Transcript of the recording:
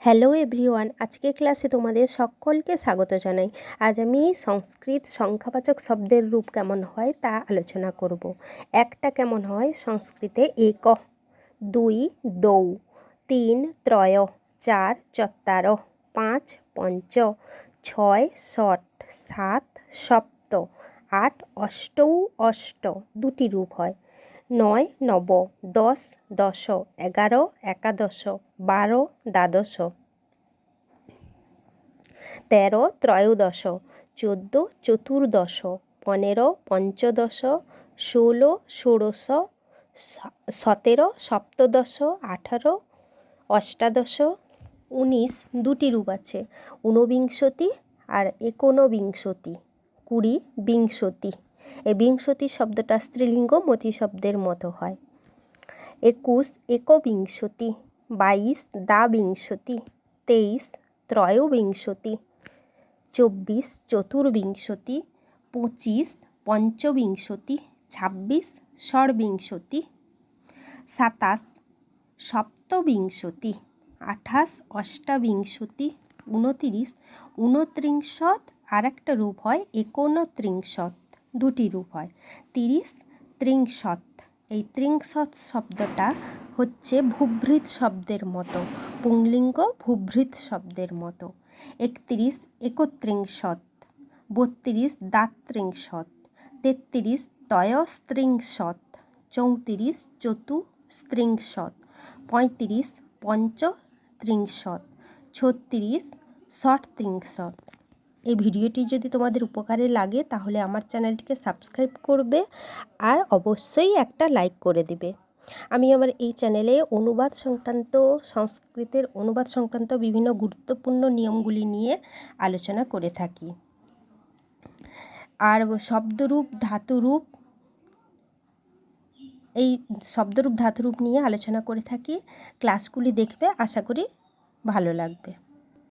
Hello everyone, আজকের ক্লাসে তোমাদের সকলকে স্বাগত জানাই। আজ আমি সংস্কৃত সংখ্যাবাচক শব্দের রূপ কেমন হয় তা আলোচনা করব। একটা কেমন হয় সংস্কৃতে এক, দুই দৌ, তিন ত্রয়, চার চত্বার, পাঁচ পঞ্চ, ছয় ষট, সাত সপ্ত, আট অষ্টৌ অষ্ট, দুটি রূপ হয়। নয় নব, দশ দশ, এগারো একাদশ, বারো দ্বাদশ, তেরো ত্রয়োদশ, চোদ্দো চতুর্দশ, পনেরো পঞ্চদশ, ষোলো ষোড়শ, সতেরো সপ্তদশ, আঠারো অষ্টাদশ, 19 দুটি রূপ আছে, ঊনবিংশতি আর একোনবিংশতি, কুড়ি বিংশতি। এই বিংশতি শব্দটা স্ত্রীলিঙ্গ মতি শব্দের মতো হয়। 21 একবিংশতি, 22 দ্বাবিংশতি, 23 ত্রয়োবিংশতি, 24 চতুর্বিংশতি, 25 পঞ্চবিংশতি, 26 ষড়বিংশতি, 27 সপ্তবিংশতি, 28 অষ্টাবিংশতি, 29 ঊনত্রিংশৎ, আর একটা রূপ হয় একোনত্রিংশৎ, দুটি রূপ হয়, 30 ত্রিংশৎ। এই ত্রিংশৎ শব্দটা হচ্ছে ভূভৃৎ শব্দের মতো, পুংলিঙ্গ ভূভৃৎ শব্দের মতো। 31 একত্রিংশৎ, 32 দ্বাত্রিংশৎ, 33 তয়স্ত্রিংশৎ, 34 চতুস্ত্রিংশৎ, 35 পঞ্চত্রিংশৎ, 36 ষটত্রিংশৎ। এই ভিডিওটি যদি তোমাদের উপকারে লাগে তাহলে আমার চ্যানেলটিকে সাবস্ক্রাইব করবে আর অবশ্যই একটা লাইক করে দেবে। আমি আমার এই চ্যানেলে সংস্কৃতের অনুবাদ সংক্রান্ত বিভিন্ন গুরুত্বপূর্ণ নিয়মগুলি নিয়ে আলোচনা করে থাকি। আর শব্দরূপ ধাতুরূপ, এই শব্দরূপ ধাতুরূপ নিয়ে আলোচনা করে থাকি। ক্লাসগুলি দেখবে, আশা করি ভালো লাগবে।